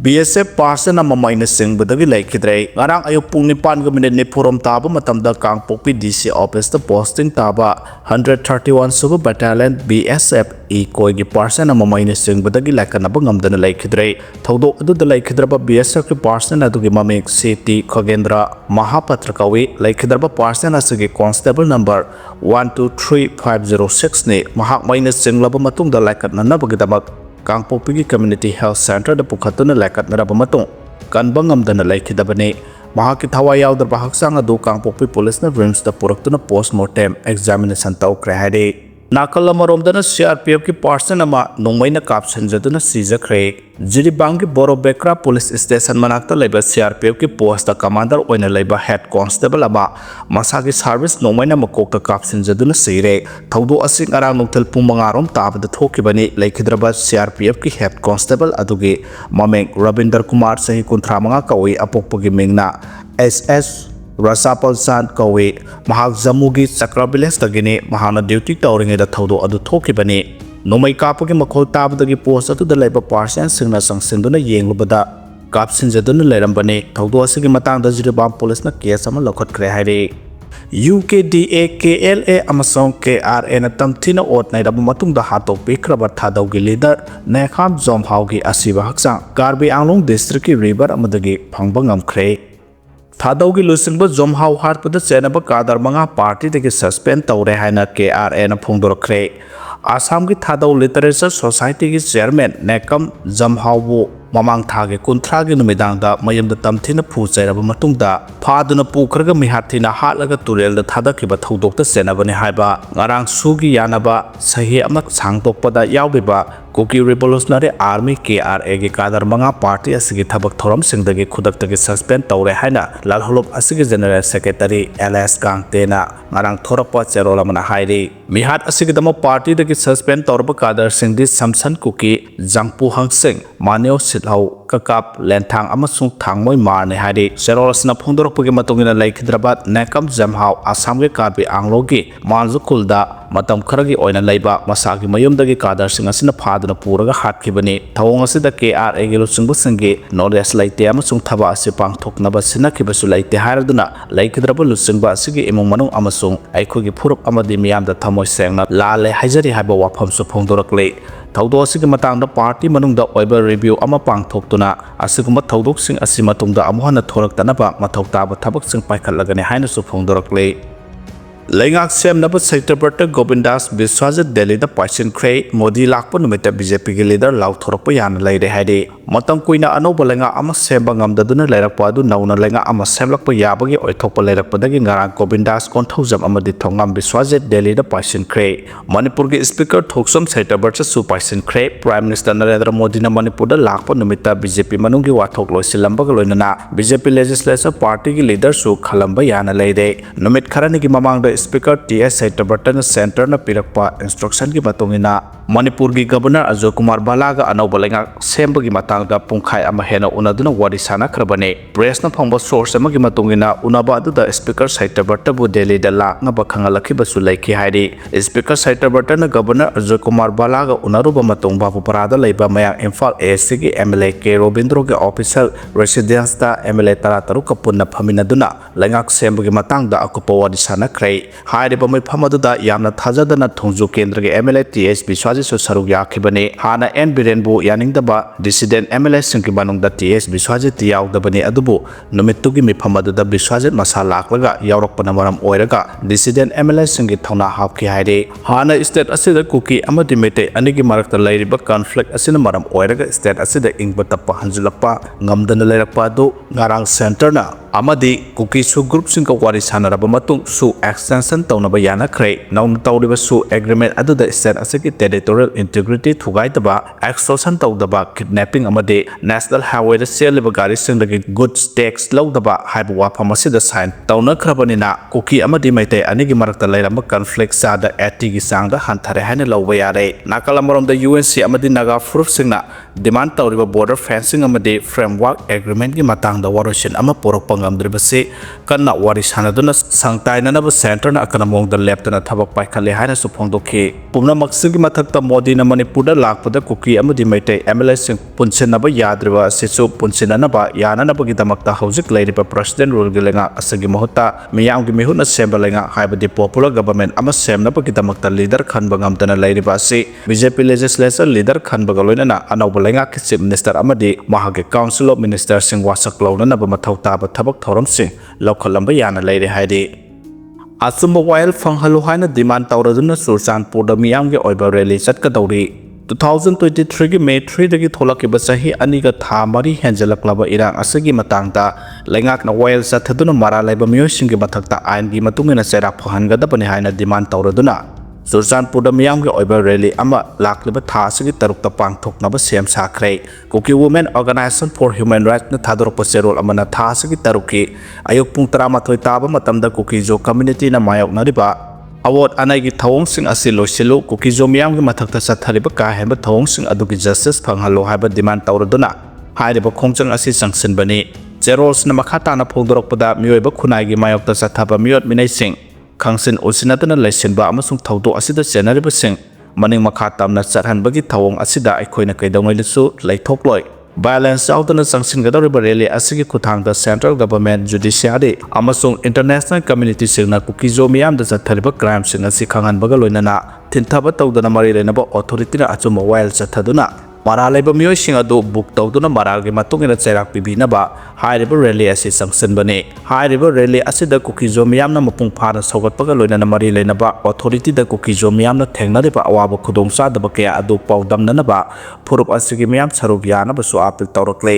BSF person ama maina singbadagi laikidre ngarang ayo pung nipan ga minute ni purom taba matamda Kangpokpi DC office the posting taba 131 suba battalion BSF koi gi person ama maina singbadagi laikanaba ngamdana laikidre thodo adu da laikidraba BSF ki person adu gi mamik city Khogendra Mahapatra kawi laikidraba person asigi constable number 123506 ni mahak maina singlaba matung da laikatna nabagidamak Kangpokpi Community Health Center da pukhatuna laikat naraba matung kanba ngamdana laikidabani mahaki thawai yaudrba haksang adu Kangpokpi police na rims da puraktuna postmortem examination tawkhre haide nakal amaromdana CRPF ki person ama nongmaina kapsanjaduna sijakhre Jiribang ki Boro Bekra Police Station manakta laiba CRPF ki post da commander oina laiba head constable ama masagi service nongmaina makokta kapsanjaduna sire thodo asing arang nongthal pung mangarom tabada thokibani laikhidraba CRPF ki head constable adugi mameng Rabinder Kumar sahi kunthra manga kawi apokpogi mingna SS Rasapal San kawi mahak Jamugi Chakra village dagini mahana duty tawringe da thodo adu thokibani Nomai kapagi makhol tabadagi post atu da laiba person singna sangsinduna yenglubada kapsinjaduna lairambani thodo asigi matang da Jiribang police na case ama laothokhre haire UKDA KLA amasong KRA na tamthina otnai rabu matung da hatok pikraba Thadou gi leader Nekham Jomhau gi asiba haksang Karbi Anglong district ki river amadagi phangba ngamkhre Thadou gi lusinba Jomhau harpada chenaba kadar manga party dagi suspend tawre haina KRA na phongdorkhre Assam ki Thadou Literature Society ki chairman Nekham Jomhau bu mamang thage kunthra gi numidang da mayam da tamthina phu chairaba matung da phaduna pukhraga mihathina hatlaga turel da thadakhiba thodok ta senabani haiba ngarang sugi yanaba sahi ama sangtokpada yawbiba Kuki Revolutionary Army KRA gi kadar manga party asigi thabak thoram singdagi khudaktagi suspend tawre haina lalholop asigi general secretary LS Kangtena ngarang thorapa cherola mana hairi mihat asigi dama party dagi suspend tawrba kadar singdi Samsan Kuki Jangpu Hangsing Maneo Sithau kakap lenthang amasung thangmoi marne hairi cherolasna phongdorokpagi matungina laikhidrabat Nekham Jomhau Assam ge Karbi Anglogi Manjukulda matam kharagi oina laiba masagi mayumdagi kadar sing asina phaduna puraga hatkibani thawong asida KRA gi lusungbu singi knowledge laite amasung thaba ase pangthoknaba sinakibasu laite hairaduna laikhidraba lusungba asigi imong manung amasung aikhogi phurup amadi miyamda thamoi sengna lalle haijari haiba wafam su phongdorakle thodo asigi matangda party manungda oiba review ama pangthoktuna asiguma thodok sing asima tungda amuhana thoraktanaba mathoktaba thabak sing paikhatlagani haina su phongdorakle Lengak sem napa sector berta Govindas Biswajit Delhi da Paisin Kray Modi lakpa numita BJP ki leader laothokhre yan laire haide matam kuina anoba lenga ama semba ngamdaduna lairakpa adu nauna lenga ama semlakpa yabagi oithokpa lairakpa dagi ngarang Govindas konthaujam amadi thongam Biswajit Delhi da Paisin Kray Manipur ki speaker Thoksom sector berta su Paisin Kray Prime Minister Narendra Modi na Manipur da lakpa numita BJP manungi wathok loisilamba ga loinana BJP legislature party ki leader su khalamba yana laire numit kharani ki mamang da Speaker TS Saitabatan Center na pirakpa instruction ki matungina Manipur ki Governor Ajay Kumar Balaga anoba lenga semba ki matangda pungkhai ama hena unaduna wari sana khrabane press na phangba source ama ki matungina unaba adu da Speaker Saitabatan bu Delhi da la nga bakhanga lakhi basu laiki hairi Speaker Saitabatan na Governor Ajay Kumar Balaga unaruba matung babu parada laiba maya Imphal ASC ki MLA K Robindro ki official residence da MLA tarataru kapunna phaminaduna lengak semba ki matangda akupa wari sana krai Hairiba mai phamadada yamna thajadana thongju kendra ge MLA TS Biswajit su saruk yakhibani hana N Birenbu yaningdaba dissident MLA singki manungda TS Biswajit yaudabani adubu numittugi mi phamadada Biswajit masa laklaga yawrakpana maram oiraga dissident MLA singki thona hapki haire hana state asida Kuki amadi mete anigi marakta lairiba conflict asina maram oiraga state asida ingba tappa hanjulakpa ngamdana lairakpa adu ngarang center na amadi Kuki su group singka wari sanaraba matung su extension taunaba yanakhre nauna tawriba su agreement aduda state asiki territorial integrity thugaitaba extortion tawdaba kidnapping amade national highway da seliba gari singdagi goods tax lawdaba haiba wafam asida sign tawna khrabanina Kuki amadi maite anigi marakta lairamba conflict sada 80 gi sangda hanthare haina lawba yare nakalamaromda UNC amadi naga proof singna demand tawriba border fencing amadi framework agreement gi matang da warosin ama porok pangam dribase kanna wari sanaduna sangtaina na center na akanamong da left na thabak pai khale haina su phongdokhi pumna maksigi mathakta modi na manipur da lakpada kuki amadi maitai MLS sing punchen ba yadriba sisu punchen na ba yana na bagi damakta hojik leiriba president rule gi lenga asagi mohota miyam gi mihuna semba lenga haibadi popular government ama semna bagi damakta leader khan bangam tana leiriba se BJP legislature leader khan bagaloina na anawba lenga ki chief minister amadi mahage council of ministers sing wasak lawna na ba mathauta ba thabak thoram sing lokhalamba yana leire haidi asumba while fanghalu haina demand tawraduna surchanpur da miyam gi oiba rally chatka dawri 2023 ki May 3 dagi tholaki sahi aniga tha mari henjalaklaba irang asagi matangta lengak na while sathaduna mara laiba miyo singi mathakta ain gi matungina serak phahanga da bani haina demand tawraduna surchanpur da miyam gi oiba rally ama lakliba tha asagi tarukta pangthokna ba sem sakhre Kuki women organization for human rights na thadorpa serol amana tha asagi taruki ayuk pung 13 taba matamda Kuki jo community na mayok na riba award anagi thawong sing asilo silu Kuki jo miyam gi mathakta sathariba ka hemba thawong sing adugi justice phanghalo haiba demand tawraduna hairiba khongjang asi sangsin bani zeros na makhata na phongdorokpada miyoiba khunai gi mayokta sathaba miyot minai sing Khangsin usinatana laisenba amasung thawdo asida senariba sing maning makha tamna charhanbagi thawong asida aikoina kaidongai lisu laithokloi violence outana sangsin gadoriba rally asigi kuthangda central government judiciary amasung international community singna Kuki jo miyam da chathariba crime sing asi khanganbaga loinana thinthaba tawdana mari renaba authority na achuma while chathaduna maralaiba miyo sing adu book tawduna maralgi matungina chairak pibinaba hairiba rally asi sangsinbani hairiba rally asida Kuki jo miyam na mapung phana sogatpaga loinana mari leinaba authority da Kuki jo miyam na thengnariba awaba khudong sadaba kaya adu pawdamnanaba phurup asigi miyam saruk yanaba su apil tawrakle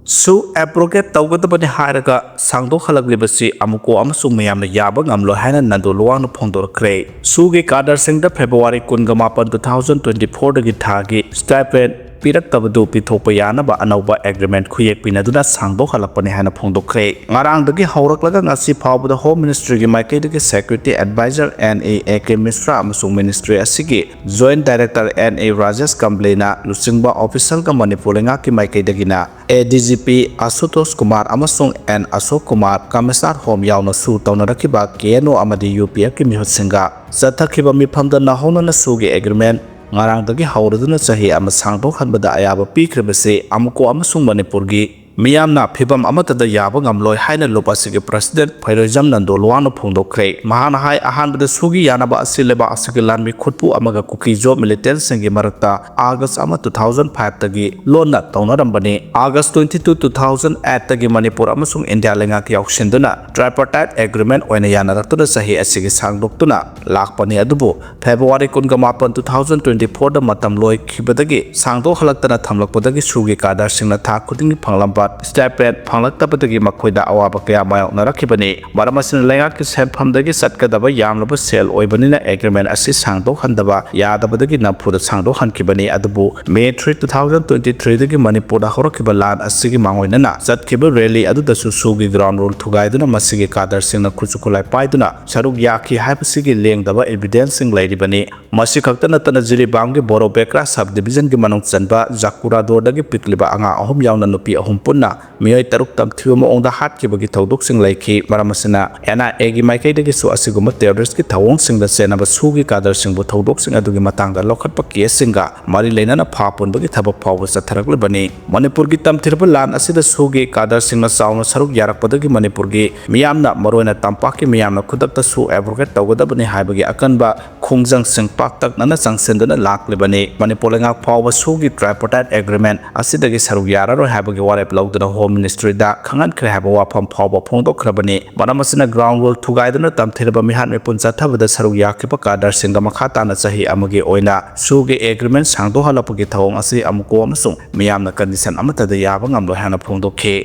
su abrogate tawgadabani hairaga sangdo khalaglibasi amuko amasung miyamna yaba ngamlo haina nandu luwang phongdorkre sugi kadar singda February 18 2024 dagi thagi stipend pirak tabadu pithokpa yanaba anauba agreement khuyek pinaduna sangdo khalakpani haina phongdokre ngarang dagi hawraklaga ngasi phawbada home ministry gi maikai dagi security advisor NAAK Misra amasung ministry asigi joint director NA Rajesh Kamblena lusingba official ga Manipur lenga ki maikai dagina ADGP Asutosh Kumar amasung N Ashok Kumar Commissioner Home yauna su tawnarakiba KNO amadi UPF ki mihut singa sathakiba mifamda nahona na sugi agreement ngarang dagi hawraduna chahi ama sangdok hanbada ayaba pikribase amuko amasung Manipur gi miyamna phibam amatada yaba ngamloi haina lopasigi president Phairojam Nando Luwano phongdokre mahana hai ahanbada sugi yanaba asileba asigi lanmi khutpu amaga Kuki jo militant singi marakta August ama 2005 tagi lonna tawnarambani August 22 2008 tagi Manipur amasung India lenga ki auksinduna tripartite agreement oina yanaratuna sahi asigi sangdoktuna lakpani adubu February 18 2024 da matam loi khibadagi sangdo halaktana thamlakpadagi sugi kadar singna tha khudingi phanglamba stipend phanglaktabadagi makhoida awaba kaya mayoknarakibani maramasina lengaki senphamdagi satkadaba yamlaba sel oibanina agreement asi sangdo handaba yadabadagi nampuda sangdo hankibani adubu May 3 2023 dagi Manipur da horokiba lan asigi mangoinana satkiba rally adudasu sugi ground rule thugaiduna masigi kadar singna khuchukulai paiduna saruk yaki haibasigi lengdaba evidence sing lairibani masi khaktana tana jiribamgi boro bekra subdivision gi manung chanba jakura dordagi pikliba anga ahum yauna nupi ahum punna miyoi taruk tam thiuma ongda hat ki bagi thodok sing laiki maramasina ena egi maikai dagi su asiguma terrorist ki thawong sing da senaba sugi kadar sing bu thodok sing adugi matangda lokhatpa case singa mari leinana phapun bagi thabak phawba satharakle bani Manipur gi tam thirba lan asida sugi kadar sing na sauna saruk yarakpadagi Manipur gi miyamna maroina tampak ki miyamna khudakta su advocate tawgada bani haibagi akanba Khongjang sing paktak nana sangsendana lakle bani Manipur lenga phawba sugi tripartite agreement asidagi saruk yararo haibagi warep lawduna home ministry da khangan khre haba wafam phawba phongdokhrabani maramasina ground rule thugaiduna tamthirba mihan mepun chathabada saruk yakipa kadar singa makhata na chahi amagi oina sugi agreement sangdo halapagi thawong asi amuko amasung miyamna condition amatada yaba ngamlo hana phongdokhe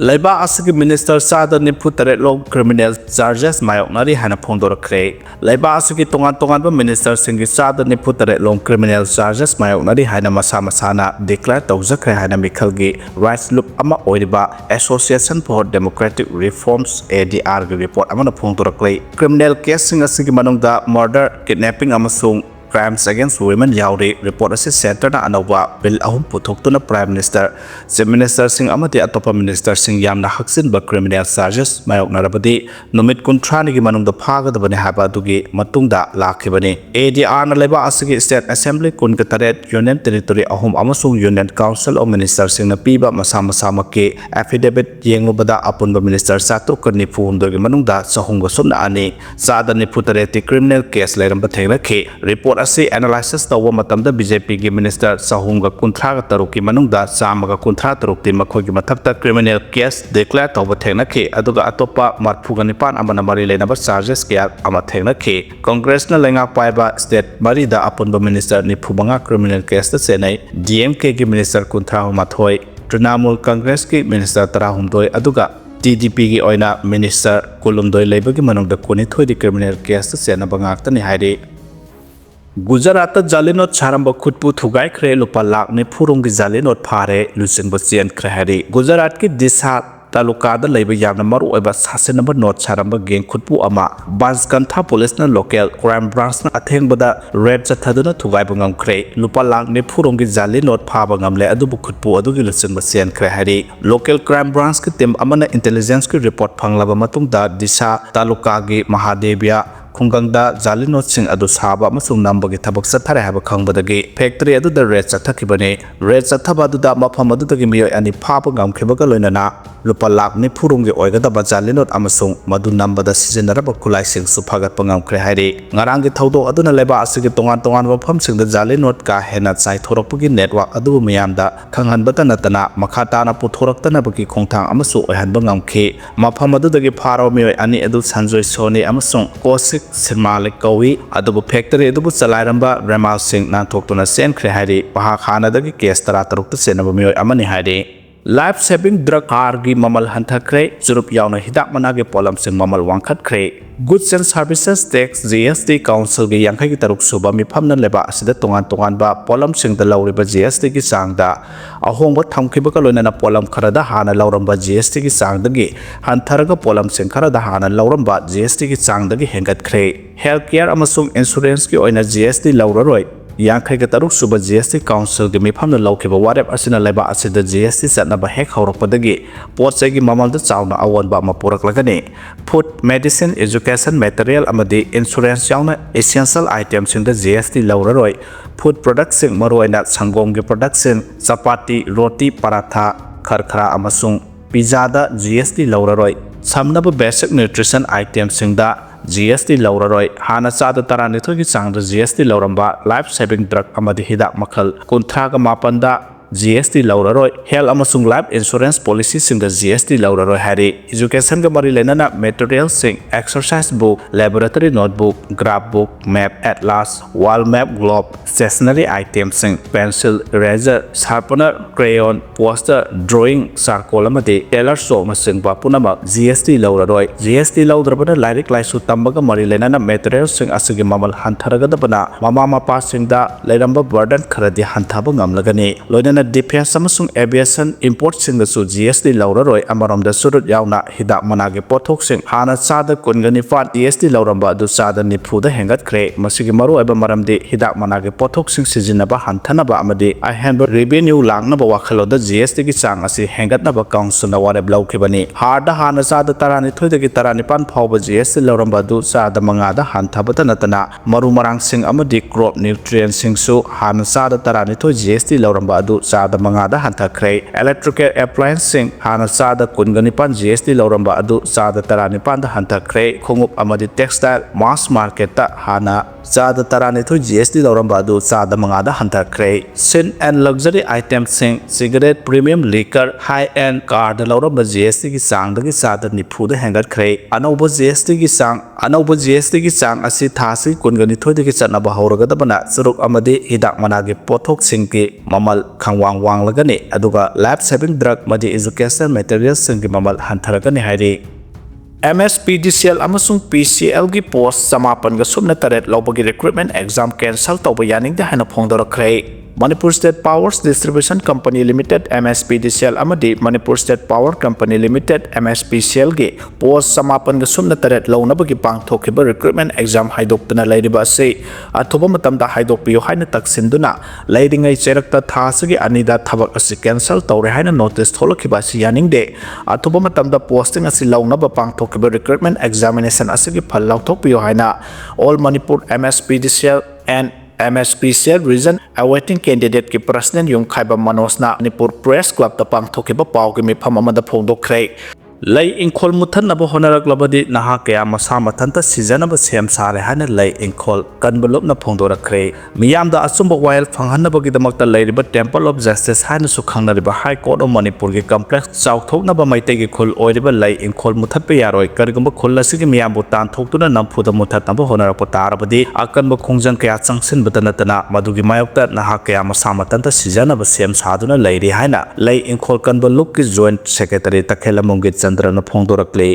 Laiba asigi minister sada nipu taret long criminal charges mayoknari hana phongdorkre Laiba asigi tongan ba minister singi sada nipu taret long criminal charges mayoknari hana masana declare tawjakre hana mikhalgi rights loop ama oiriba Association for Democratic Reforms ADR gi report amana phongdorkle criminal case sing asigi manungda murder kidnapping amasung Crimes Against Women yauri report asi center na anova bill ahum puthoktu Prime Minister Chief Minister sing amati atopa minister sing yamna haksin ba criminal charges mayok narabadi numit kuntrani gi manung da phaga da bani haba dugi matungda lakhibani ADR na leba asigi State Assembly kun ka taret Union Territory ahum amasung Union Council of Ministers sing na piba masama ke affidavit yengobada apun ba minister satu ka nifu hundor gi manung da sahung ga sumna ani sada nifu tareti criminal case leram ba thengna ke report asi analysis tawa matamda BJP gi minister sahung ga kunthra ga taruki manung da sama ga kunthra taruk ti makhoi gi mathakta criminal case declare tawa thengna ke aduga atopa marphu ga nipan amana mari lena ba charges ke ama thengna ke Congress na lenga paiba state mari da apun ba minister nifu banga criminal case ta senai DMK gi minister kunthra mathoi Trinamool Congress ki minister tarahumdoi aduga TDP gi oina minister kulumdoi leibagi manung da kuni thoi di criminal case ta sena bangak ta ni hairi Gujarat jalinot charamba khutpu thugai khre lupa lakh ne phurung gi jalinot phare lusin bosian khre Gujarat ki Disha taluka da leiba yamna maru oiba sase number not charamba geng khutpu ama Banskantha police na local crime branch na atheng bada red chathaduna thugai bangam khre lupa lakh ne phurung gi jalinot phaba ngamle adu bu khutpu adu gi lusin bosian khre local crime branch ki team amana intelligence ki report phanglaba matung da Disha taluka gi Mahadevia Khongjang da jalinot sing adu saba amasung nambagi thabak sathare haba khangbadagi factory adu da red chathakibane red chathaba adu da mafam adu dagi miyoi ani phaba ngamkhibaga loinana lupa lakh ni phurunggi oigada ba jalinot amasung madu nambada sijenaraba khulai sing su phagat pangamkhre hairi ngarangi thaudo aduna leba asigi tongan mafam sing da jalinot ka hena chai thoropagi network adu miyamda khanghanbata natana makhata na puthoraktana bagi khongthang amasu oihanba ngamkhi mafam adu dagi pharo miyoi ani adu sanjoi soni amasung kosik Sirmalik Kawi adubu factory adubu chalairamba Ramal Singh nanthokuna sen khre hairi paha khana dagi case tara taruk ta senaba miyoi amani hairi life saving drug gi mamal hanthakre churup yauna hidak manage polam sing mamal wangkhat khre Goods and Services Tax GST Council gi yangkhai gi taruk suba mifamna leba asida tongan ba polam sing da lauriba GST gi sangda ahongba thamkhiba ka loina na polam kharada hana lauramba GST gi sangdagi hantharaga polam sing kharada hana lauramba GST gi sangdagi hengat khre healthcare amasung insurance gi oina GST lauraroi Yangkhai ga taruk suba GST Council gi mifamna laukhiba warep asina leba asida GST satnaba hek haurakpadagi potsai gi mamal da chawna awonba ma puraklagani food medicine education material amadi insurance yauna essential items sing da GST lauraroi food products sing maroina sangom gi production chapati roti paratha kharkhara amasung pizza da GST lauraroi samnaba basic nutrition items sing da GST lauraroi hana chada taranithoi gi changda GST lauramba life saving drug amadi hidak makhal kunthra ga mapanda GST lauraroi health amasung life insurance policy sing da GST lauraroi hari education ga mari lenana material sing exercise book laboratory notebook graph book map atlas wall map globe stationery items sing pencil eraser sharpener crayon poster drawing charcoal amadi tailor saw masing ba punama GST lauraroi GST laudrabana lairik laisu tambaga mari lenana material sing asigi mamal hantharaga dabana mama mapa sing da leiramba burden kharadi hanthaba ngamlagani loina defense amasung aviation import sing da su GST lauraroi amarom da surut yauna hidak manage pothok sing hana chada kungani fan GST lauramba du chada nifu da hengat khre masigi maru aba maramdi hidak manage pothok sing sijinaba hantanaba amadi I handle revenue langnaba wakhalo da GST gi chang asi hengatnaba council na wareb laukhibani harda hana chada tarani thoidagi tarani pan phawba GST lauramba du chada manga da hanthabata natana maru marang sing amadi crop nutrient sing su hana chada tarani thoi GST lauramba adu chada manga da hanthakre electrical appliance sing hana chada kungani pan GST lauramba adu chada tarani pan da hanthakre khongup amadi textile mass market ta hana chada tarani thoi GST lauramba adu chada manga da hanthakre sin and luxury items sing cigarette premium liquor high end car da lauramba GST gi sang da gi chada nifu da hengat khre anauba GST gi sang asi thasi kungani thoi da gi chana ba hauraga da bana churuk amadi hidak manage pothok sing ki mamal khangwang wang lagani aduga life saving drug madi education materials sing ki mamal hantaragani hairi MSPDCL amasung PCL gi post samapan ga sumna taret lobagi recruitment exam cancel tawba yaning da hana phongdorakre Manipur State Powers Distribution Company Limited MSPDCL amadi Manipur State Power Company Limited MSPCL gi post samapan ga sumna taret launabagi pangthokhiba recruitment exam haidoktuna lairiba ase athoba matamda haidokpiyo haina taksinduna lairingai cherakta thasagi anida thabak asi cancel tawre haina notice tholakhiba asi yaningde athoba matamda posting asi launaba pangthokhiba recruitment examination asigi phal laothokpiyo haina all Manipur MSPDCL and MSPCL region awaiting candidate ki president yung khaiba manosna Manipur Press Club ta pangthokhiba paw ki mifam amada phongdokhre lay inkhol muthanaba honaraklabadi naha kaya masa mathanta seasonaba sem sare hana lay inkhol kanbalopna phongdorakre miyamda asumba while phanghanabagi damakta layriba Temple of Justice hana su khangnariba High Court of Manipur gi complex chawthoknaba maitegi khul oiriba lay inkhol muthatpe yaroi karigumba khulasigi miyambu tanthokuna namphuda muthatnaba honarakpa tarabadi akanba khongjang kaya changsinbata natana madugi mayokta naha kaya masa mathanta seasonaba sem saduna layri haina lay inkhol kanbalop ki joint secretary takhelamonggi Chandra na phongdorakle